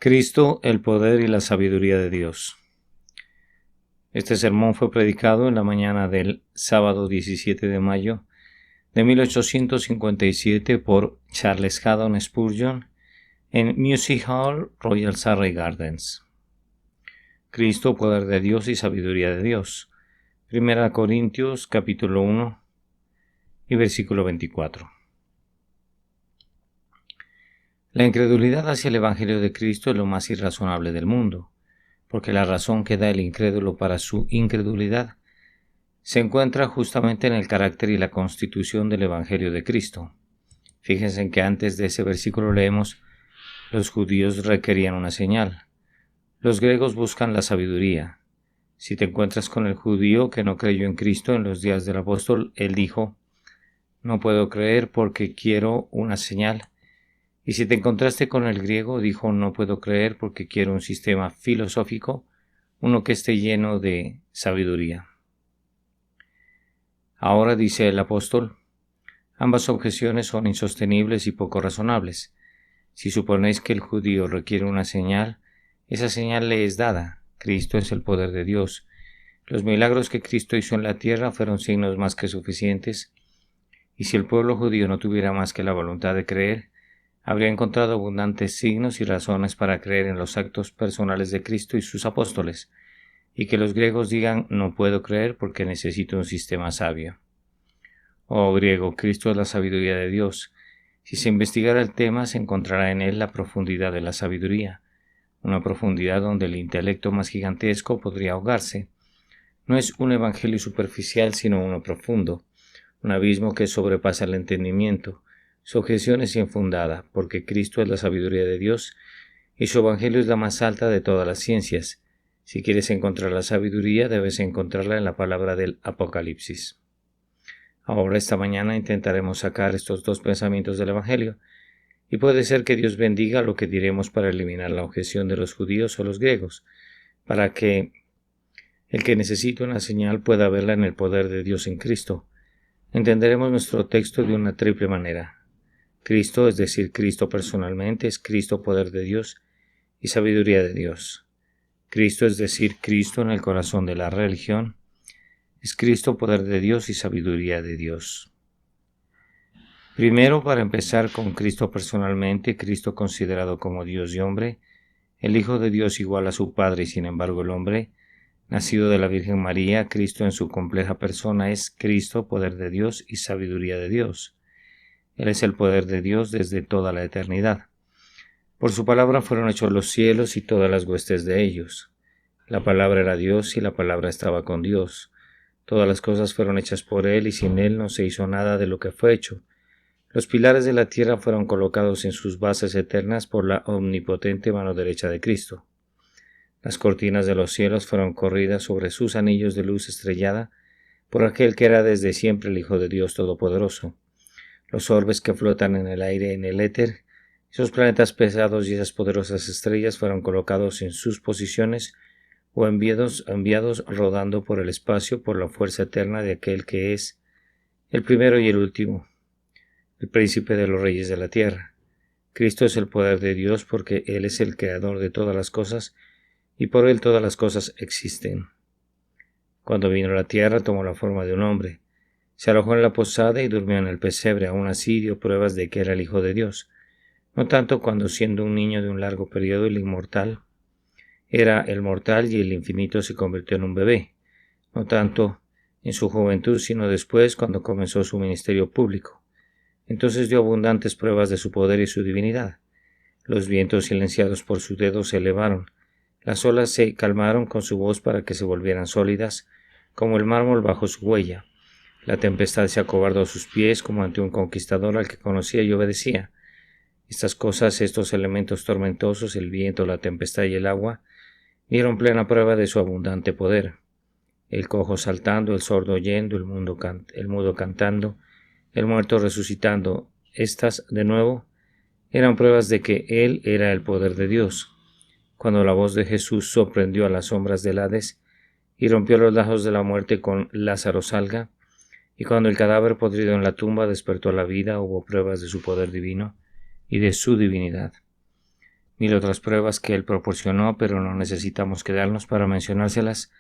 Cristo, el poder y la sabiduría de Dios. Este sermón fue predicado en la mañana del sábado 17 de mayo de 1857 por Charles Haddon Spurgeon en Music Hall, Royal Surrey Gardens. Cristo, poder de Dios y sabiduría de Dios. 1 Corintios capítulo 1 y versículo 24. La incredulidad hacia el Evangelio de Cristo es lo más irrazonable del mundo, porque la razón que da el incrédulo para su incredulidad se encuentra justamente en el carácter y la constitución del Evangelio de Cristo. Fíjense en que antes de ese versículo leemos: los judíos requerían una señal. Los griegos buscan la sabiduría. Si te encuentras con el judío que no creyó en Cristo en los días del apóstol, él dijo: no puedo creer porque quiero una señal. Y si te encontraste con el griego, dijo: no puedo creer porque quiero un sistema filosófico, uno que esté lleno de sabiduría. Ahora, dice el apóstol, ambas objeciones son insostenibles y poco razonables. Si suponéis que el judío requiere una señal, esa señal le es dada. Cristo es el poder de Dios. Los milagros que Cristo hizo en la tierra fueron signos más que suficientes, y si el pueblo judío no tuviera más que la voluntad de creer, habría encontrado abundantes signos y razones para creer en los actos personales de Cristo y sus apóstoles, y que los griegos digan: no puedo creer porque necesito un sistema sabio. Oh griego, Cristo es la sabiduría de Dios. Si se investigara el tema, se encontrará en él la profundidad de la sabiduría, una profundidad donde el intelecto más gigantesco podría ahogarse. No es un evangelio superficial, sino uno profundo, un abismo que sobrepasa el entendimiento. Su objeción es infundada, porque Cristo es la sabiduría de Dios y su evangelio es la más alta de todas las ciencias. Si quieres encontrar la sabiduría, debes encontrarla en la palabra del Apocalipsis. Ahora, esta mañana, intentaremos sacar estos dos pensamientos del evangelio, y puede ser que Dios bendiga lo que diremos para eliminar la objeción de los judíos o los griegos, para que el que necesite una señal pueda verla en el poder de Dios en Cristo. Entenderemos nuestro texto de una triple manera. Cristo, es decir, Cristo personalmente, es Cristo, poder de Dios y sabiduría de Dios. Cristo, es decir, Cristo en el corazón de la religión, es Cristo, poder de Dios y sabiduría de Dios. Primero, para empezar con Cristo personalmente, Cristo considerado como Dios y hombre, el Hijo de Dios igual a su Padre y sin embargo el hombre, nacido de la Virgen María, Cristo en su compleja persona es Cristo, poder de Dios y sabiduría de Dios. Él es el poder de Dios desde toda la eternidad. Por su palabra fueron hechos los cielos y todas las huestes de ellos. La palabra era Dios y la palabra estaba con Dios. Todas las cosas fueron hechas por Él y sin Él no se hizo nada de lo que fue hecho. Los pilares de la tierra fueron colocados en sus bases eternas por la omnipotente mano derecha de Cristo. Las cortinas de los cielos fueron corridas sobre sus anillos de luz estrellada por aquel que era desde siempre el Hijo de Dios Todopoderoso. Los orbes que flotan en el aire, en el éter, esos planetas pesados y esas poderosas estrellas fueron colocados en sus posiciones o enviados rodando por el espacio por la fuerza eterna de aquel que es el primero y el último, el príncipe de los reyes de la tierra. Cristo es el poder de Dios porque Él es el creador de todas las cosas y por Él todas las cosas existen. Cuando vino a la tierra tomó la forma de un hombre. Se alojó en la posada y durmió en el pesebre. Aún así dio pruebas de que era el Hijo de Dios. No tanto cuando siendo un niño de un largo periodo el inmortal era el mortal y el infinito se convirtió en un bebé. No tanto en su juventud, sino después cuando comenzó su ministerio público. Entonces dio abundantes pruebas de su poder y su divinidad. Los vientos silenciados por su dedo se elevaron. Las olas se calmaron con su voz para que se volvieran sólidas, como el mármol bajo su huella. La tempestad se acobardó a sus pies como ante un conquistador al que conocía y obedecía. Estas cosas, estos elementos tormentosos, el viento, la tempestad y el agua, dieron plena prueba de su abundante poder. El cojo saltando, el sordo oyendo, el mudo cantando, el muerto resucitando, estas, de nuevo, eran pruebas de que Él era el poder de Dios. Cuando la voz de Jesús sorprendió a las sombras del Hades y rompió los lazos de la muerte con Lázaro salga, y cuando el cadáver podrido en la tumba despertó a la vida, hubo pruebas de su poder divino y de su divinidad. Mil otras pruebas que Él proporcionó, pero no necesitamos quedarnos para mencionárselas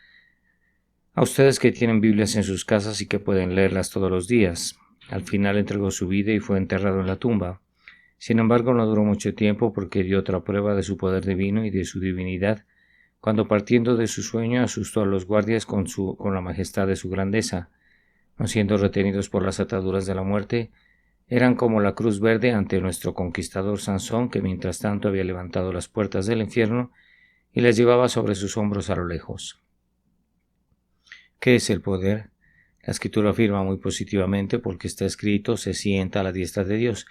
a ustedes que tienen Biblias en sus casas y que pueden leerlas todos los días. Al final entregó su vida y fue enterrado en la tumba. Sin embargo, no duró mucho tiempo porque dio otra prueba de su poder divino y de su divinidad, cuando partiendo de su sueño asustó a los guardias con la majestad de su grandeza. No siendo retenidos por las ataduras de la muerte, eran como la cruz verde ante nuestro conquistador Sansón, que mientras tanto había levantado las puertas del infierno y las llevaba sobre sus hombros a lo lejos. ¿Qué es el poder? La Escritura afirma muy positivamente porque está escrito: se sienta a la diestra de Dios.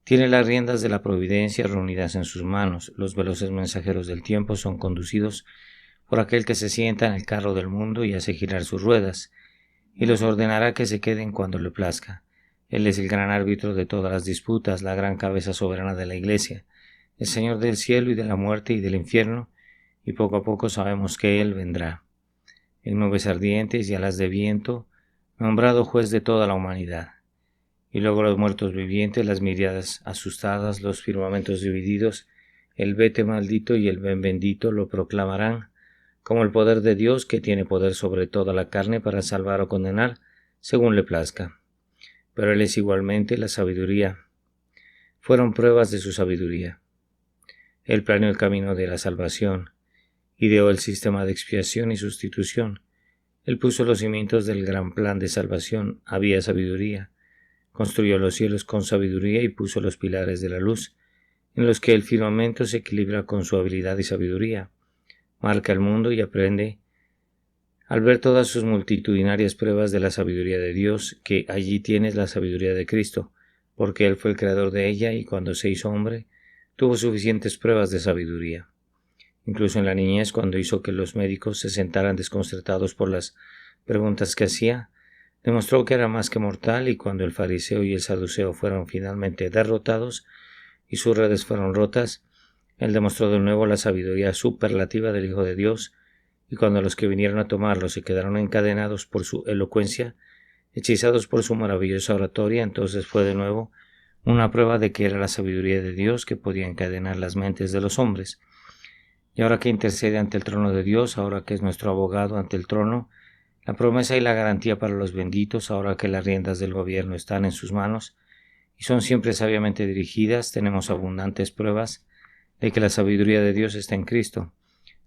Tiene las riendas de la providencia reunidas en sus manos. Los veloces mensajeros del tiempo son conducidos por aquel que se sienta en el carro del mundo y hace girar sus ruedas, y los ordenará que se queden cuando le plazca. Él es el gran árbitro de todas las disputas, la gran cabeza soberana de la Iglesia, el Señor del cielo y de la muerte y del infierno, y poco a poco sabemos que Él vendrá, en nubes ardientes y alas de viento, nombrado juez de toda la humanidad. Y luego los muertos vivientes, las miriadas asustadas, los firmamentos divididos, el vete maldito y el ven bendito lo proclamarán, como el poder de Dios, que tiene poder sobre toda la carne para salvar o condenar, según le plazca. Pero Él es igualmente la sabiduría. Fueron pruebas de su sabiduría. Él planeó el camino de la salvación, ideó el sistema de expiación y sustitución. Él puso los cimientos del gran plan de salvación, había sabiduría. Construyó los cielos con sabiduría y puso los pilares de la luz, en los que el firmamento se equilibra con su habilidad y sabiduría. Marca el mundo y aprende al ver todas sus multitudinarias pruebas de la sabiduría de Dios, que allí tienes la sabiduría de Cristo, porque Él fue el creador de ella y cuando se hizo hombre, tuvo suficientes pruebas de sabiduría. Incluso en la niñez, cuando hizo que los médicos se sentaran desconcertados por las preguntas que hacía, demostró que era más que mortal, y cuando el fariseo y el saduceo fueron finalmente derrotados y sus redes fueron rotas, Él demostró de nuevo la sabiduría superlativa del Hijo de Dios, y cuando los que vinieron a tomarlo se quedaron encadenados por su elocuencia, hechizados por su maravillosa oratoria, entonces fue de nuevo una prueba de que era la sabiduría de Dios que podía encadenar las mentes de los hombres. Y ahora que intercede ante el trono de Dios, ahora que es nuestro abogado ante el trono, la promesa y la garantía para los benditos, ahora que las riendas del gobierno están en sus manos y son siempre sabiamente dirigidas, tenemos abundantes pruebas de que la sabiduría de Dios está en Cristo,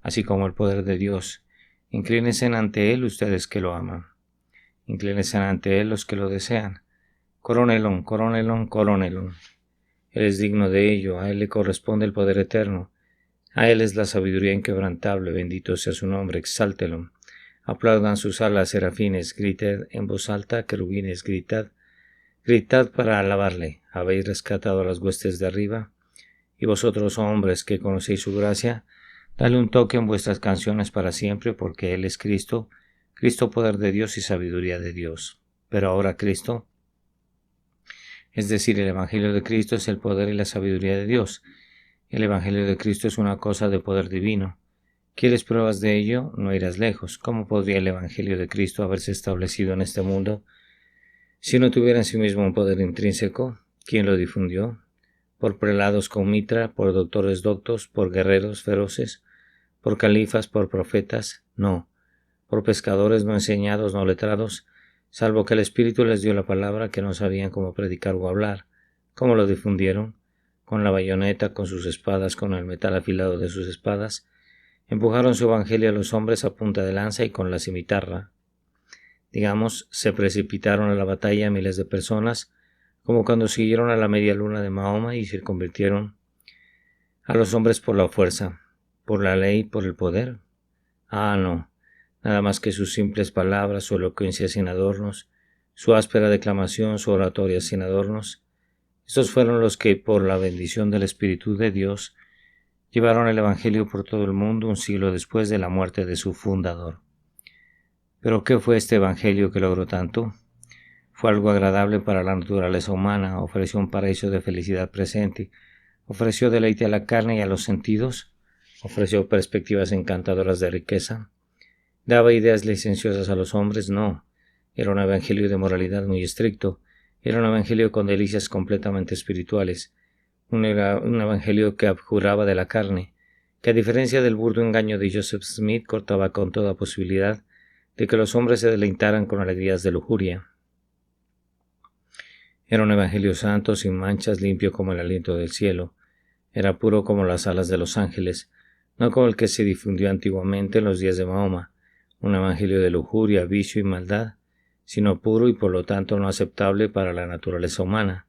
así como el poder de Dios. Inclínense ante Él ustedes que lo aman. Inclínense ante Él los que lo desean. Coronelón, coronelón, coronelón. Él es digno de ello, a Él le corresponde el poder eterno. A Él es la sabiduría inquebrantable, bendito sea su nombre, exáltelo. Aplaudan sus alas, serafines, gritad en voz alta, querubines, gritad, gritad para alabarle. Habéis rescatado a las huestes de arriba, y vosotros, hombres que conocéis su gracia, dale un toque en vuestras canciones para siempre, porque Él es Cristo, Cristo poder de Dios y sabiduría de Dios. Pero ahora Cristo, es decir, el Evangelio de Cristo es el poder y la sabiduría de Dios. El Evangelio de Cristo es una cosa de poder divino. ¿Quieres pruebas de ello? No irás lejos. ¿Cómo podría el Evangelio de Cristo haberse establecido en este mundo si no tuviera en sí mismo un poder intrínseco? ¿Quién lo difundió? ¿Por prelados con mitra, por doctores doctos, por guerreros feroces, por califas, por profetas? No. Por pescadores no enseñados, no letrados, salvo que el Espíritu les dio la palabra, que no sabían cómo predicar o hablar. ¿Cómo lo difundieron? Con la bayoneta, con sus espadas, con el metal afilado de sus espadas. Empujaron su evangelio a los hombres a punta de lanza y con la cimitarra. Digamos, se precipitaron a la batalla miles de personas, como cuando siguieron a la media luna de Mahoma y se convirtieron a los hombres por la fuerza, por la ley, por el poder. Ah, no, nada más que sus simples palabras, su elocuencia sin adornos, su áspera declamación, su oratoria sin adornos. Estos fueron los que, por la bendición del Espíritu de Dios, llevaron el Evangelio por todo el mundo un siglo después de la muerte de su fundador. ¿Pero qué fue este Evangelio que logró tanto? Fue algo agradable para la naturaleza humana, ofreció un paraíso de felicidad presente, ofreció deleite a la carne y a los sentidos, ofreció perspectivas encantadoras de riqueza, daba ideas licenciosas a los hombres. No, era un Evangelio de moralidad muy estricto, era un Evangelio con delicias completamente espirituales. un evangelio que abjuraba de la carne, que a diferencia del burdo engaño de Joseph Smith cortaba con toda posibilidad de que los hombres se deleitaran con alegrías de lujuria. Era un evangelio santo, sin manchas, limpio como el aliento del cielo. Era puro como las alas de los ángeles, no como el que se difundió antiguamente en los días de Mahoma, un evangelio de lujuria, vicio y maldad, sino puro y por lo tanto no aceptable para la naturaleza humana.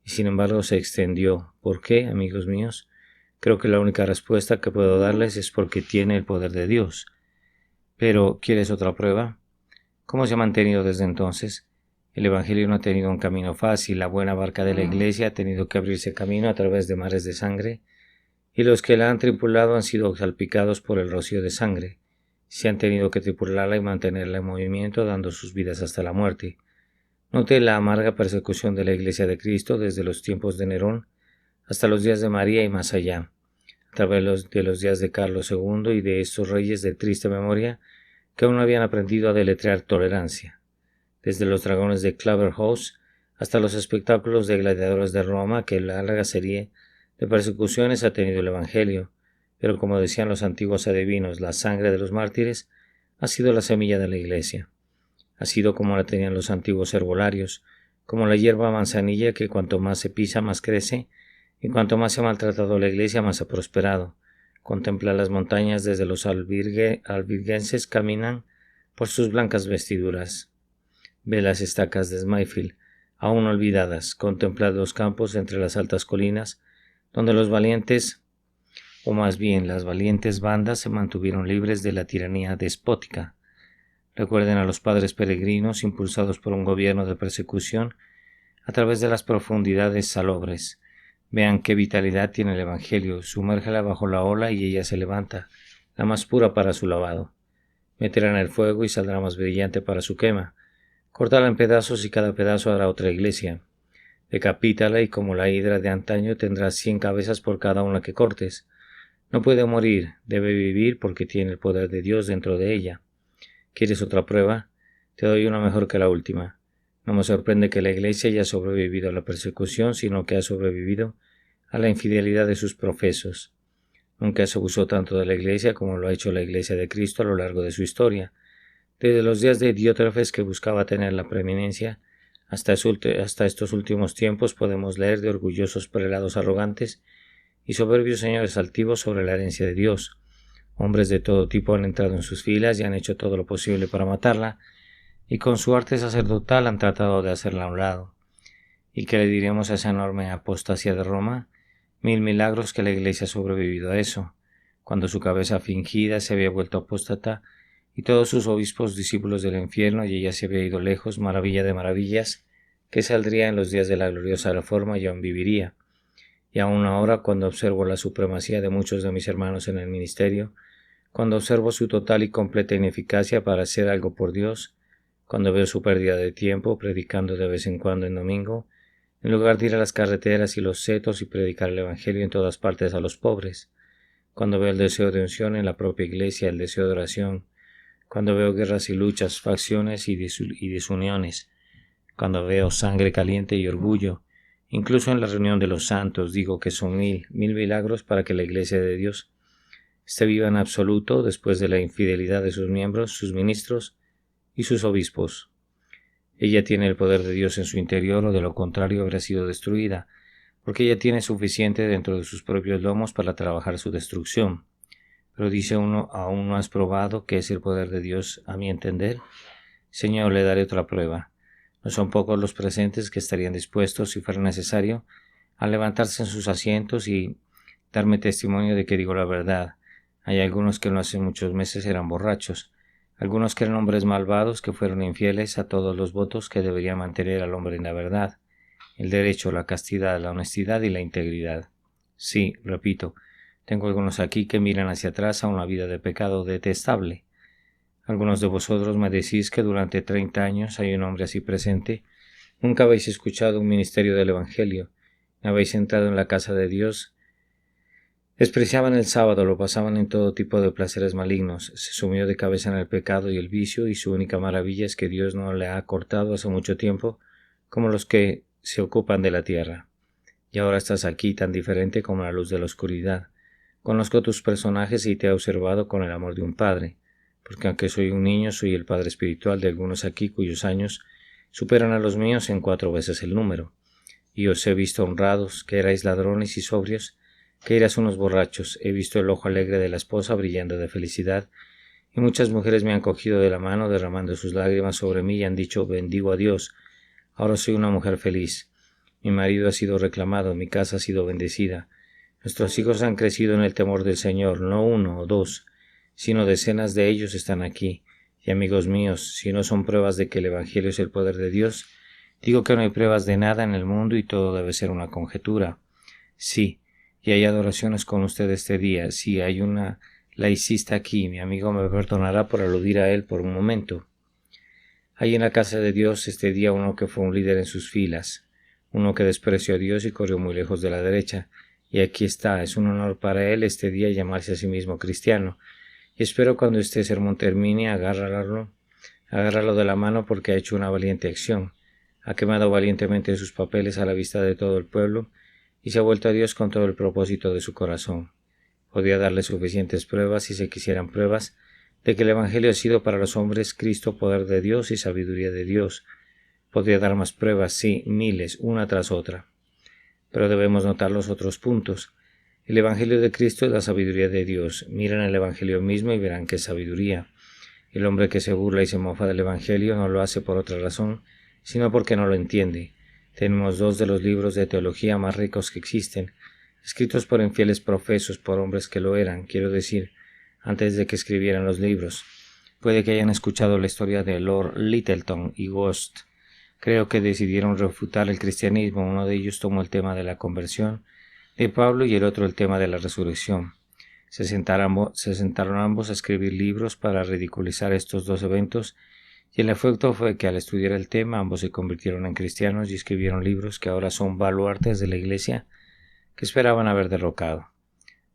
Y sin embargo se extendió. ¿Por qué, amigos míos? Creo que la única respuesta que puedo darles es porque tiene el poder de Dios. Pero, ¿quieres otra prueba? ¿Cómo se ha mantenido desde entonces? El Evangelio no ha tenido un camino fácil, la buena barca de la Iglesia ha tenido que abrirse camino a través de mares de sangre, y los que la han tripulado han sido salpicados por el rocío de sangre. Se han tenido que tripularla y mantenerla en movimiento, dando sus vidas hasta la muerte. Note la amarga persecución de la Iglesia de Cristo desde los tiempos de Nerón hasta los días de María y más allá, a través de los días de Carlos II y de estos reyes de triste memoria que aún no habían aprendido a deletrear tolerancia. Desde los dragones de Claverhouse hasta los espectáculos de gladiadores de Roma, que la larga serie de persecuciones ha tenido el Evangelio, pero como decían los antiguos adivinos, la sangre de los mártires ha sido la semilla de la Iglesia. Ha sido como la tenían los antiguos herbolarios, como la hierba manzanilla que cuanto más se pisa más crece, y cuanto más se ha maltratado la Iglesia más ha prosperado. Contempla las montañas desde los albigenses caminan por sus blancas vestiduras. Ve las estacas de Smithfield, aún olvidadas. Contempla los campos entre las altas colinas, donde los valientes, o más bien las valientes bandas, se mantuvieron libres de la tiranía despótica. Recuerden a los padres peregrinos impulsados por un gobierno de persecución a través de las profundidades salobres. Vean qué vitalidad tiene el Evangelio. Sumérgela bajo la ola y ella se levanta, la más pura para su lavado. Métela en el fuego y saldrá más brillante para su quema. Córtala en pedazos y cada pedazo hará otra iglesia. Decapítala y como la hidra de antaño tendrás 100 cabezas por cada una que cortes. No puede morir, debe vivir porque tiene el poder de Dios dentro de ella. ¿Quieres otra prueba? Te doy una mejor que la última. No me sorprende que la Iglesia haya sobrevivido a la persecución, sino que ha sobrevivido a la infidelidad de sus profesos. Nunca se abusó tanto de la Iglesia como lo ha hecho la Iglesia de Cristo a lo largo de su historia. Desde los días de Diótrefes, que buscaba tener la preeminencia, hasta estos últimos tiempos podemos leer de orgullosos prelados arrogantes y soberbios señores altivos sobre la herencia de Dios. Hombres de todo tipo han entrado en sus filas y han hecho todo lo posible para matarla, y con su arte sacerdotal han tratado de hacerla a un lado. ¿Y qué le diremos a esa enorme apostasía de Roma? 1000 milagros que la Iglesia ha sobrevivido a eso, cuando su cabeza fingida se había vuelto apóstata y todos sus obispos discípulos del infierno y ella se había ido lejos, maravilla de maravillas, que saldría en los días de la gloriosa reforma y aún viviría. Y aún ahora, cuando observo la supremacía de muchos de mis hermanos en el ministerio, cuando observo su total y completa ineficacia para hacer algo por Dios, cuando veo su pérdida de tiempo predicando de vez en cuando en domingo, en lugar de ir a las carreteras y los setos y predicar el Evangelio en todas partes a los pobres, cuando veo el deseo de unción en la propia iglesia, el deseo de oración, cuando veo guerras y luchas, facciones y desuniones, cuando veo sangre caliente y orgullo, incluso en la reunión de los santos digo que son 1000 milagros para que la iglesia de Dios esté viva en absoluto después de la infidelidad de sus miembros, sus ministros y sus obispos. Ella tiene el poder de Dios en su interior o de lo contrario habría sido destruida, porque ella tiene suficiente dentro de sus propios lomos para trabajar su destrucción. Pero dice uno, ¿aún no has probado qué es el poder de Dios a mi entender? Señor, le daré otra prueba. No son pocos los presentes que estarían dispuestos, si fuera necesario, a levantarse en sus asientos y darme testimonio de que digo la verdad. Hay algunos que no hace muchos meses eran borrachos, algunos que eran hombres malvados que fueron infieles a todos los votos que debería mantener al hombre en la verdad, el derecho, la castidad, la honestidad y la integridad. Sí, repito, tengo algunos aquí que miran hacia atrás a una vida de pecado detestable. Algunos de vosotros me decís que durante 30 años hay un hombre así presente. Nunca habéis escuchado un ministerio del Evangelio, no habéis entrado en la casa de Dios. Despreciaban el sábado, lo pasaban en todo tipo de placeres malignos, se sumió de cabeza en el pecado y el vicio, y su única maravilla es que Dios no le ha cortado hace mucho tiempo como los que se ocupan de la tierra. y ahora estás aquí tan diferente como la luz de la oscuridad. Conozco tus personajes y te he observado con el amor de un padre, porque aunque soy un niño, soy el padre espiritual de algunos aquí cuyos años superan a los míos en 4 veces el número. Y os he visto honrados, que erais ladrones y sobrios, que erais unos borrachos. He visto el ojo alegre de la esposa brillando de felicidad, y muchas mujeres me han cogido de la mano, derramando sus lágrimas sobre mí, y han dicho: bendigo a Dios, ahora soy una mujer feliz. Mi marido ha sido reclamado, mi casa ha sido bendecida. Nuestros hijos han crecido en el temor del Señor, no 1 o 2, sino decenas de ellos están aquí. Y amigos míos, si no son pruebas de que el Evangelio es el poder de Dios, digo que no hay pruebas de nada en el mundo y todo debe ser una conjetura. Sí, y hay adoraciones con usted este día. Sí, hay una laicista aquí. Mi amigo me perdonará por aludir a él por un momento. Hay en la casa de Dios este día uno que fue un líder en sus filas, uno que despreció a Dios y corrió muy lejos de la derecha. Y aquí está, es un honor para él este día llamarse a sí mismo cristiano. Y espero cuando este sermón termine agárralo de la mano porque ha hecho una valiente acción. Ha quemado valientemente sus papeles a la vista de todo el pueblo y se ha vuelto a Dios con todo el propósito de su corazón. Podría darle suficientes pruebas, si se quisieran pruebas, de que el Evangelio ha sido para los hombres Cristo, poder de Dios y sabiduría de Dios. Podría dar más pruebas, sí, miles, una tras otra. Pero debemos notar los otros puntos. El Evangelio de Cristo es la sabiduría de Dios. Miren el Evangelio mismo y verán qué sabiduría. El hombre que se burla y se mofa del Evangelio no lo hace por otra razón, sino porque no lo entiende. Tenemos 2 de los libros de teología más ricos que existen, escritos por infieles profesos, por hombres que lo eran, quiero decir, antes de que escribieran los libros. Puede que hayan escuchado la historia de Lord Lyttelton y Ghost. Creo que decidieron refutar el cristianismo. Uno de ellos tomó el tema de la conversión de Pablo y el otro el tema de la resurrección. Se sentaron ambos a escribir libros para ridiculizar estos 2 eventos, y el efecto fue que al estudiar el tema ambos se convirtieron en cristianos y escribieron libros que ahora son baluartes de la Iglesia que esperaban haber derrocado.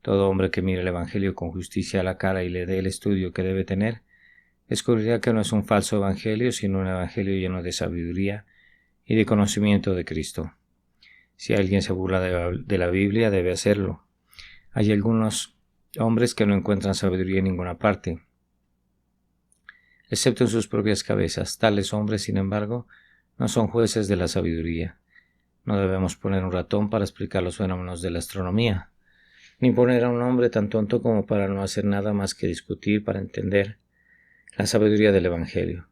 Todo hombre que mire el Evangelio con justicia a la cara y le dé el estudio que debe tener, descubrirá que no es un falso Evangelio, sino un Evangelio lleno de sabiduría y de conocimiento de Cristo. Si alguien se burla de la Biblia, debe hacerlo. Hay algunos hombres que no encuentran sabiduría en ninguna parte, excepto en sus propias cabezas. Tales hombres, sin embargo, no son jueces de la sabiduría. No debemos poner un ratón para explicar los fenómenos de la astronomía, ni poner a un hombre tan tonto como para no hacer nada más que discutir para entender la sabiduría del Evangelio.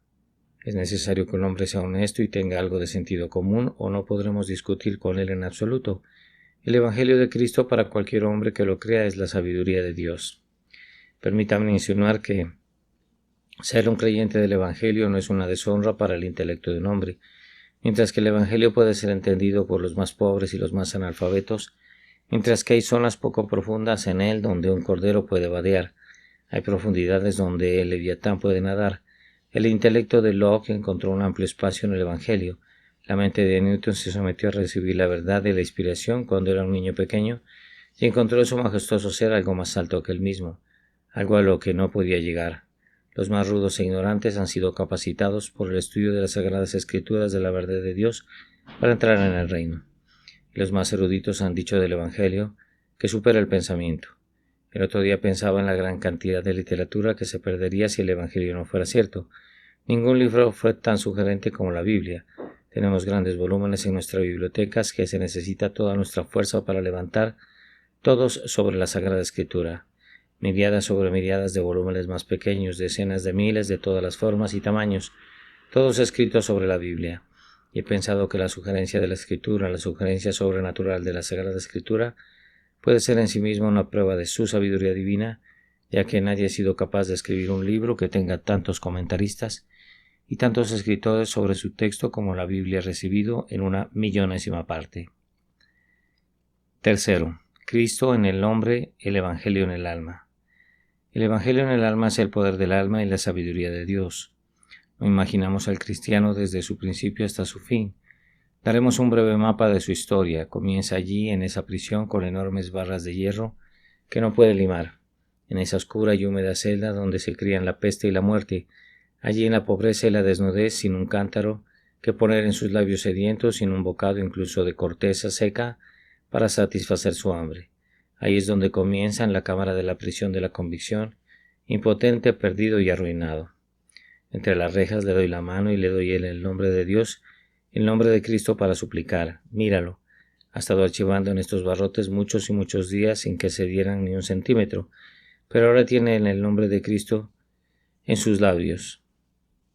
Es necesario que un hombre sea honesto y tenga algo de sentido común, o no podremos discutir con él en absoluto. El Evangelio de Cristo para cualquier hombre que lo crea es la sabiduría de Dios. Permítanme insinuar que ser un creyente del Evangelio no es una deshonra para el intelecto de un hombre. Mientras que el Evangelio puede ser entendido por los más pobres y los más analfabetos, mientras que hay zonas poco profundas en él donde un cordero puede vadear, hay profundidades donde el leviatán puede nadar. El intelecto de Locke encontró un amplio espacio en el Evangelio. La mente de Newton se sometió a recibir la verdad de la inspiración cuando era un niño pequeño y encontró en su majestuoso ser algo más alto que él mismo, algo a lo que no podía llegar. Los más rudos e ignorantes han sido capacitados por el estudio de las Sagradas Escrituras de la verdad de Dios para entrar en el reino. Y los más eruditos han dicho del Evangelio que supera el pensamiento. El otro día pensaba en la gran cantidad de literatura que se perdería si el Evangelio no fuera cierto. Ningún libro fue tan sugerente como la Biblia. Tenemos grandes volúmenes en nuestras bibliotecas que se necesita toda nuestra fuerza para levantar, todos sobre la Sagrada Escritura. Miriadas sobre miriadas de volúmenes más pequeños, decenas de miles de todas las formas y tamaños, todos escritos sobre la Biblia. Y he pensado que la sugerencia de la Escritura, la sugerencia sobrenatural de la Sagrada Escritura, puede ser en sí misma una prueba de su sabiduría divina, ya que nadie ha sido capaz de escribir un libro que tenga tantos comentaristas y tantos escritores sobre su texto como la Biblia ha recibido en 1/1000ª parte. Tercero, Cristo en el hombre, el Evangelio en el alma. El Evangelio en el alma es el poder del alma y la sabiduría de Dios. No imaginamos al cristiano desde su principio hasta su fin. Daremos un breve mapa de su historia. Comienza allí, en esa prisión con enormes barras de hierro que no puede limar, en esa oscura y húmeda celda donde se crían la peste y la muerte, allí en la pobreza y la desnudez, sin un cántaro que poner en sus labios sedientos, sin un bocado incluso de corteza seca para satisfacer su hambre. Ahí es donde comienza, en la cámara de la prisión de la convicción, impotente, perdido y arruinado. Entre las rejas le doy la mano y le doy el nombre de Dios, el nombre de Cristo para suplicar. Míralo, ha estado archivando en estos barrotes muchos y muchos días sin que se dieran ni un centímetro, pero ahora tiene el nombre de Cristo en sus labios.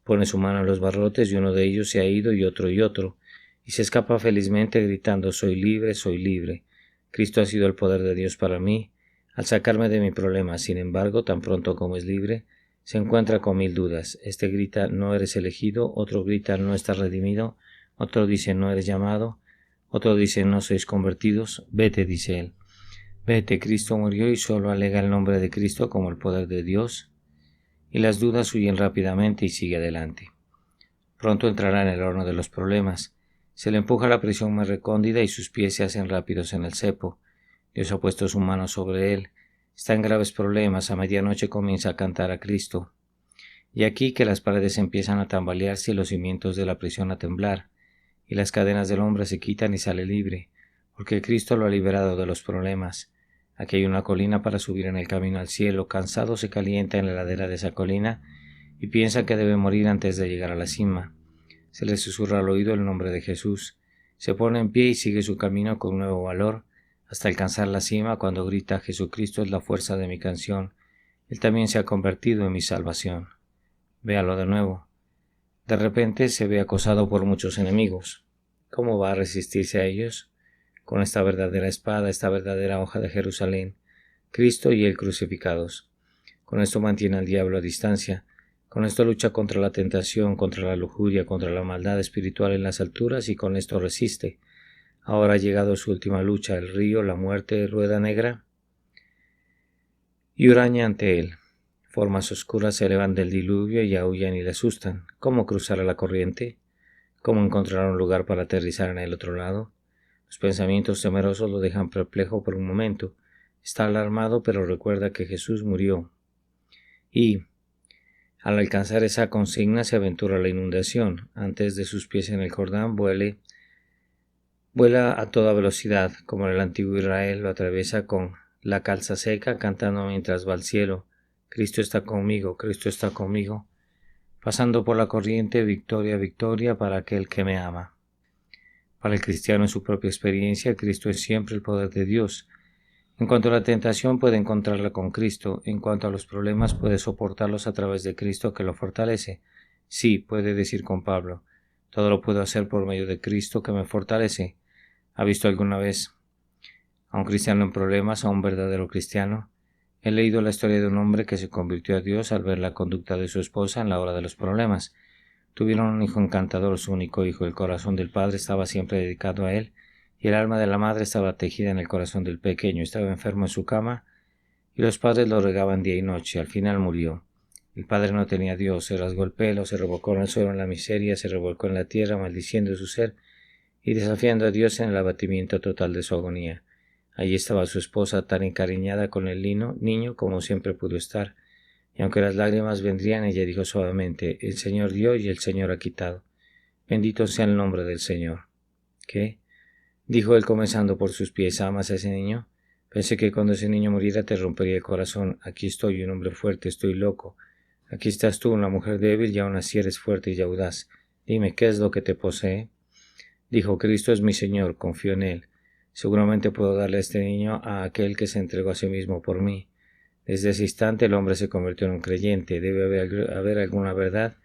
Pone su mano en los barrotes y uno de ellos se ha ido y otro, y se escapa felizmente gritando: soy libre, soy libre. Cristo ha sido el poder de Dios para mí, al sacarme de mi problema. Sin embargo, tan pronto como es libre, se encuentra con 1000 dudas. Este grita: no eres elegido, otro grita: no estás redimido, otro dice: no eres llamado, otro dice: no sois convertidos. Vete, dice él. Vete, Cristo murió, y solo alega el nombre de Cristo como el poder de Dios, y las dudas huyen rápidamente y sigue adelante. Pronto entrará en el horno de los problemas. Se le empuja a la prisión más recóndita y sus pies se hacen rápidos en el cepo. Dios ha puesto su mano sobre él. Está en graves problemas. A medianoche comienza a cantar a Cristo. Y aquí que las paredes empiezan a tambalearse y los cimientos de la prisión a temblar, y las cadenas del hombre se quitan y sale libre, porque Cristo lo ha liberado de los problemas. Aquí hay una colina para subir en el camino al cielo. Cansado se calienta en la ladera de esa colina y piensa que debe morir antes de llegar a la cima. Se le susurra al oído el nombre de Jesús. Se pone en pie y sigue su camino con nuevo valor, hasta alcanzar la cima, cuando grita: Jesucristo es la fuerza de mi canción. Él también se ha convertido en mi salvación. Véalo de nuevo. De repente se ve acosado por muchos enemigos. ¿Cómo va a resistirse a ellos? Con esta verdadera espada, esta verdadera hoja de Jerusalén, Cristo y él crucificados. Con esto mantiene al diablo a distancia. Con esto lucha contra la tentación, contra la lujuria, contra la maldad espiritual en las alturas, y con esto resiste. Ahora ha llegado su última lucha: el río, la muerte, rueda negra y huraña ante él. Formas oscuras se elevan del diluvio y aúllan y le asustan. ¿Cómo cruzar a la corriente? ¿Cómo encontrar un lugar para aterrizar en el otro lado? Los pensamientos temerosos lo dejan perplejo por un momento. Está alarmado, pero recuerda que Jesús murió. Y al alcanzar esa consigna se aventura a la inundación. Antes de sus pies en el Jordán vuela a toda velocidad, como en el antiguo Israel. Lo atraviesa con la calza seca, cantando mientras va al cielo: Cristo está conmigo, Cristo está conmigo. Pasando por la corriente, victoria, victoria para aquel que me ama. Para el cristiano, en su propia experiencia, Cristo es siempre el poder de Dios. En cuanto a la tentación, puede encontrarla con Cristo. En cuanto a los problemas, puede soportarlos a través de Cristo, que lo fortalece. Sí, puede decir con Pablo: todo lo puedo hacer por medio de Cristo que me fortalece. ¿Ha visto alguna vez a un cristiano en problemas, a un verdadero cristiano? He leído la historia de un hombre que se convirtió a Dios al ver la conducta de su esposa en la hora de los problemas. Tuvieron un hijo encantador, su único hijo. El corazón del padre estaba siempre dedicado a él, y el alma de la madre estaba tejida en el corazón del pequeño. Estaba enfermo en su cama, y los padres lo regaban día y noche. Al final murió. El padre no tenía a Dios. Se rasgó el pelo, se revolcó en el suelo en la miseria, se revolcó en la tierra, maldiciendo su ser y desafiando a Dios en el abatimiento total de su agonía. Allí estaba su esposa, tan encariñada con el niño como siempre pudo estar, y aunque las lágrimas vendrían, ella dijo suavemente: el Señor dio y el Señor ha quitado. Bendito sea el nombre del Señor. ¿Qué? Dijo él, comenzando por sus pies: ¿amas a ese niño? Pensé que cuando ese niño muriera te rompería el corazón. Aquí estoy, un hombre fuerte, estoy loco. Aquí estás tú, una mujer débil, y aún así eres fuerte y audaz. Dime, ¿qué es lo que te posee? Dijo: Cristo es mi Señor, confío en él. Seguramente puedo darle a este niño a aquel que se entregó a sí mismo por mí. Desde ese instante el hombre se convirtió en un creyente. Debe haber alguna verdad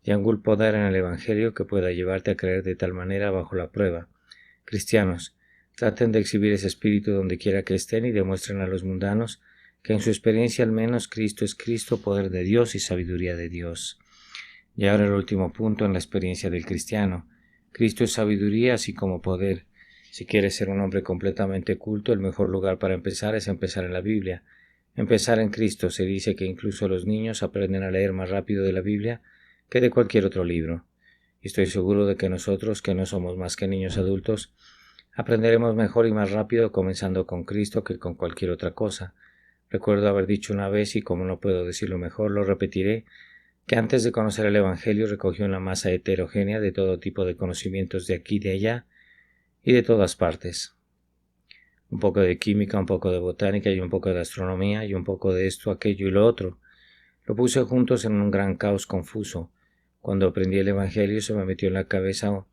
y algún poder en el Evangelio que pueda llevarte a creer de tal manera bajo la prueba. Cristianos, traten de exhibir ese espíritu donde quiera que estén y demuestren a los mundanos que en su experiencia al menos Cristo es Cristo, poder de Dios y sabiduría de Dios. Y ahora el último punto en la experiencia del cristiano. Cristo es sabiduría así como poder. Si quieres ser un hombre completamente culto, el mejor lugar para empezar es empezar en la Biblia. Empezar en Cristo. Se dice que incluso los niños aprenden a leer más rápido de la Biblia que de cualquier otro libro. Y estoy seguro de que nosotros, que no somos más que niños adultos, aprenderemos mejor y más rápido comenzando con Cristo que con cualquier otra cosa. Recuerdo haber dicho una vez, y como no puedo decirlo mejor, lo repetiré, que antes de conocer el Evangelio recogió una masa heterogénea de todo tipo de conocimientos de aquí y de allá y de todas partes. un poco de química, un poco de botánica y un poco de astronomía y un poco de esto, aquello y lo otro. Lo puse juntos en un gran caos confuso. Cuando aprendí el Evangelio se me metió en la cabeza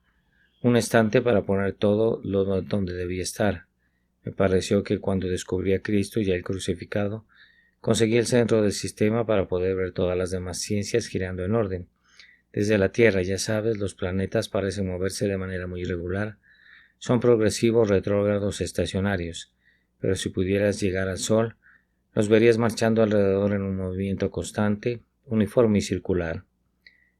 un estante para poner todo lo donde debía estar. Me pareció que cuando descubrí a Cristo y a Él crucificado, conseguí el centro del sistema para poder ver todas las demás ciencias girando en orden. Desde la Tierra, ya sabes, los planetas parecen moverse de manera muy irregular. Son progresivos, retrógrados, estacionarios. Pero si pudieras llegar al Sol, los verías marchando alrededor en un movimiento constante, uniforme y circular.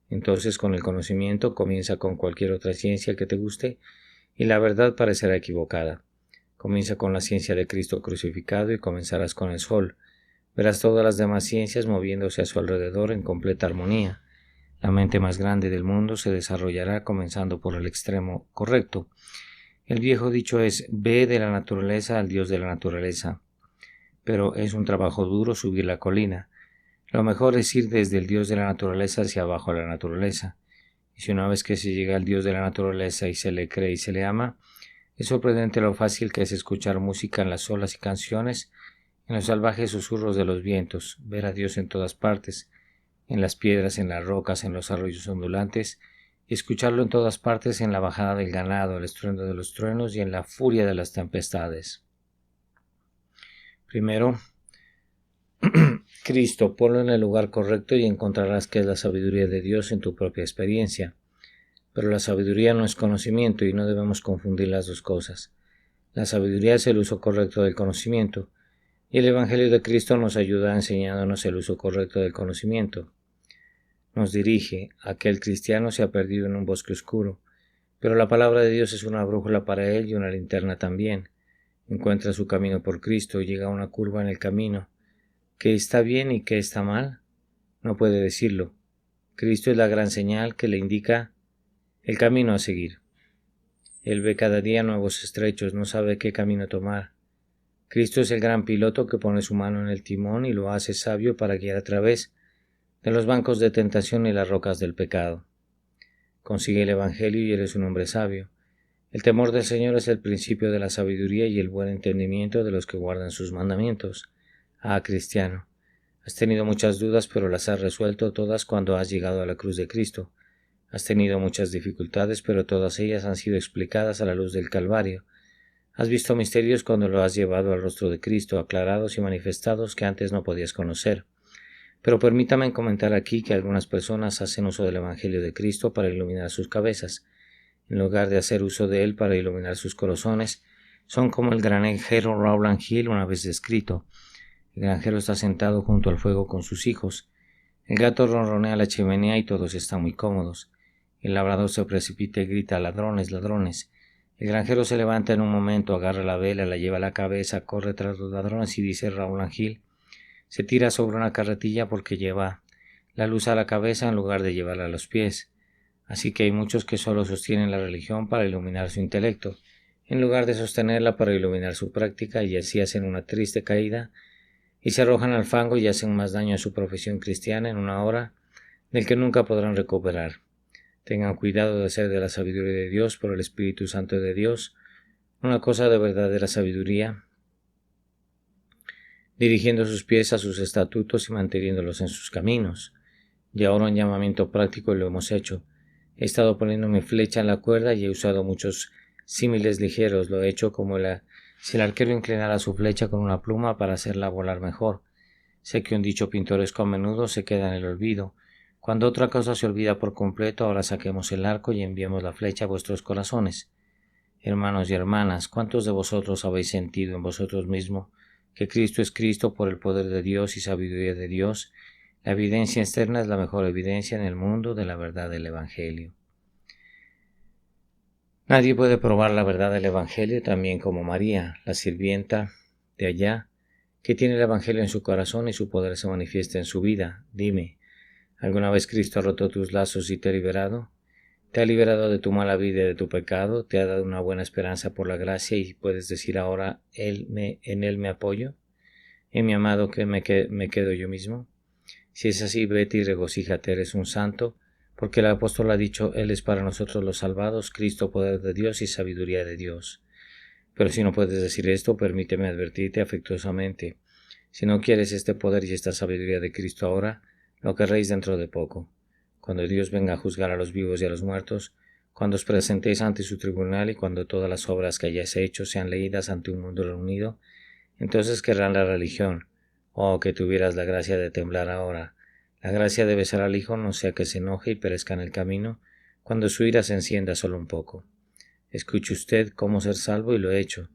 Entonces, con el conocimiento comienza con cualquier otra ciencia que te guste y la verdad parecerá equivocada. Comienza con la ciencia de Cristo crucificado y comenzarás con el Sol. Verás todas las demás ciencias moviéndose a su alrededor en completa armonía. La mente más grande del mundo se desarrollará comenzando por el extremo correcto. El viejo dicho es: ve de la naturaleza al Dios de la naturaleza. Pero es un trabajo duro subir la colina. Lo mejor es ir desde el Dios de la naturaleza hacia abajo a la naturaleza. Y si una vez que se llega al Dios de la naturaleza y se le cree y se le ama, es sorprendente lo fácil que es escuchar música en las olas y canciones, en los salvajes susurros de los vientos, ver a Dios en todas partes, en las piedras, en las rocas, en los arroyos ondulantes, y escucharlo en todas partes, en la bajada del ganado, el estruendo de los truenos y en la furia de las tempestades. Primero, Cristo, ponlo en el lugar correcto y encontrarás que es la sabiduría de Dios en tu propia experiencia. Pero la sabiduría no es conocimiento y no debemos confundir las dos cosas. La sabiduría es el uso correcto del conocimiento, y el Evangelio de Cristo nos ayuda enseñándonos el uso correcto del conocimiento. Nos dirige a que el cristiano se ha perdido en un bosque oscuro, pero la palabra de Dios es una brújula para él y una linterna también. Encuentra su camino por Cristo y llega a una curva en el camino. ¿Qué está bien y qué está mal? No puede decirlo. Cristo es la gran señal que le indica el camino a seguir. Él ve cada día nuevos estrechos, no sabe qué camino tomar. Cristo es el gran piloto que pone su mano en el timón y lo hace sabio para guiar a través de los bancos de tentación y las rocas del pecado. Consigue el Evangelio y eres un hombre sabio. El temor del Señor es el principio de la sabiduría y el buen entendimiento de los que guardan sus mandamientos. Ah, cristiano, has tenido muchas dudas, pero las has resuelto todas cuando has llegado a la cruz de Cristo. Has tenido muchas dificultades, pero todas ellas han sido explicadas a la luz del Calvario. Has visto misterios cuando lo has llevado al rostro de Cristo, aclarados y manifestados que antes no podías conocer. Pero permítame comentar aquí que algunas personas hacen uso del Evangelio de Cristo para iluminar sus cabezas. En lugar de hacer uso de él para iluminar sus corazones, son como el granjero Rowland Hill una vez descrito. El granjero está sentado junto al fuego con sus hijos. El gato ronronea a la chimenea y todos están muy cómodos. El labrador se precipita y grita: ladrones, ladrones. El granjero se levanta en un momento, agarra la vela, la lleva a la cabeza, corre tras los ladrones y dice Rowland Hill: se tira sobre una carretilla porque lleva la luz a la cabeza en lugar de llevarla a los pies. Así que hay muchos que solo sostienen la religión para iluminar su intelecto, en lugar de sostenerla para iluminar su práctica, y así hacen una triste caída y se arrojan al fango y hacen más daño a su profesión cristiana en una hora del que nunca podrán recuperar. Tengan cuidado de hacer de la sabiduría de Dios por el Espíritu Santo de Dios una cosa de verdadera sabiduría, dirigiendo sus pies a sus estatutos y manteniéndolos en sus caminos. Y ahora un llamamiento práctico y lo hemos hecho. He estado poniendo mi flecha en la cuerda y he usado muchos símiles ligeros. Lo he hecho como si el arquero inclinara su flecha con una pluma para hacerla volar mejor. Sé que un dicho pintoresco a menudo se queda en el olvido. Cuando otra cosa se olvida por completo, ahora saquemos el arco y enviemos la flecha a vuestros corazones. Hermanos y hermanas, ¿cuántos de vosotros habéis sentido en vosotros mismos que Cristo es Cristo por el poder de Dios y sabiduría de Dios? La evidencia externa es la mejor evidencia en el mundo de la verdad del Evangelio. Nadie puede probar la verdad del Evangelio también como María, la sirvienta de allá, que tiene el Evangelio en su corazón y su poder se manifiesta en su vida. Dime, ¿alguna vez Cristo ha roto tus lazos y te ha liberado? ¿Te ha liberado de tu mala vida y de tu pecado? ¿Te ha dado una buena esperanza por la gracia y puedes decir ahora, en Él me apoyo? ¿En mi amado que me quedo yo mismo? Si es así, vete y regocíjate, eres un santo, porque el apóstol ha dicho: Él es para nosotros los salvados, Cristo poder de Dios y sabiduría de Dios. Pero si no puedes decir esto, permíteme advertirte afectuosamente. Si no quieres este poder y esta sabiduría de Cristo ahora, lo querréis dentro de poco. Cuando Dios venga a juzgar a los vivos y a los muertos, cuando os presentéis ante su tribunal y cuando todas las obras que hayáis hecho sean leídas ante un mundo reunido, entonces querrán la religión. Oh, que tuvieras la gracia de temblar ahora. La gracia de besar al Hijo, no sea que se enoje y perezca en el camino, cuando su ira se encienda solo un poco. Escuche usted cómo ser salvo y lo he hecho.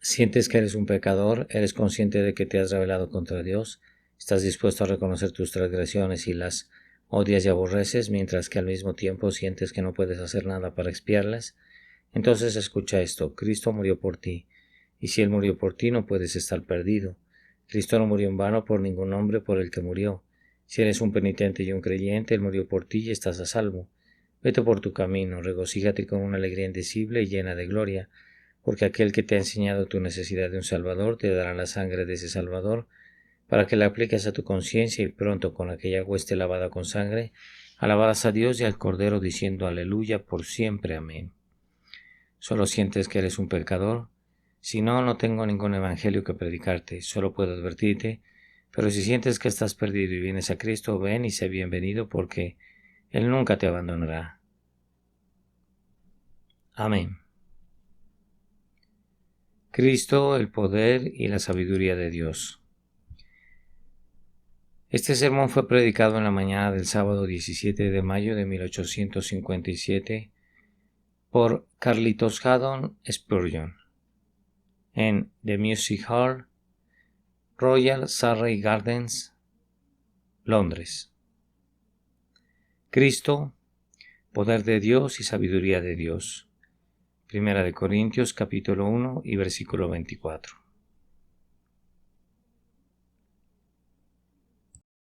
Sientes que eres un pecador, eres consciente de que te has rebelado contra Dios, estás dispuesto a reconocer tus transgresiones y las odias y aborreces, mientras que al mismo tiempo sientes que no puedes hacer nada para expiarlas. Entonces escucha esto: Cristo murió por ti, y si Él murió por ti no puedes estar perdido. Cristo no murió en vano por ningún hombre por el que murió. Si eres un penitente y un creyente, Él murió por ti y estás a salvo. Vete por tu camino, regocíjate con una alegría indecible y llena de gloria, porque aquel que te ha enseñado tu necesidad de un Salvador te dará la sangre de ese Salvador, para que la apliques a tu conciencia y pronto con aquella hueste lavada con sangre, alabarás a Dios y al Cordero diciendo aleluya por siempre, amén. ¿Solo sientes que eres un pecador? Si no, no tengo ningún evangelio que predicarte, solo puedo advertirte, pero si sientes que estás perdido y vienes a Cristo, ven y sé bienvenido porque Él nunca te abandonará. Amén. Cristo, el poder y la sabiduría de Dios. Este sermón fue predicado en la mañana del sábado 17 de mayo de 1857 por Carlitos Haddon Spurgeon en The Music Hall, Royal Surrey Gardens, Londres. Cristo, poder de Dios y sabiduría de Dios. Primera de Corintios capítulo 1 y versículo 24.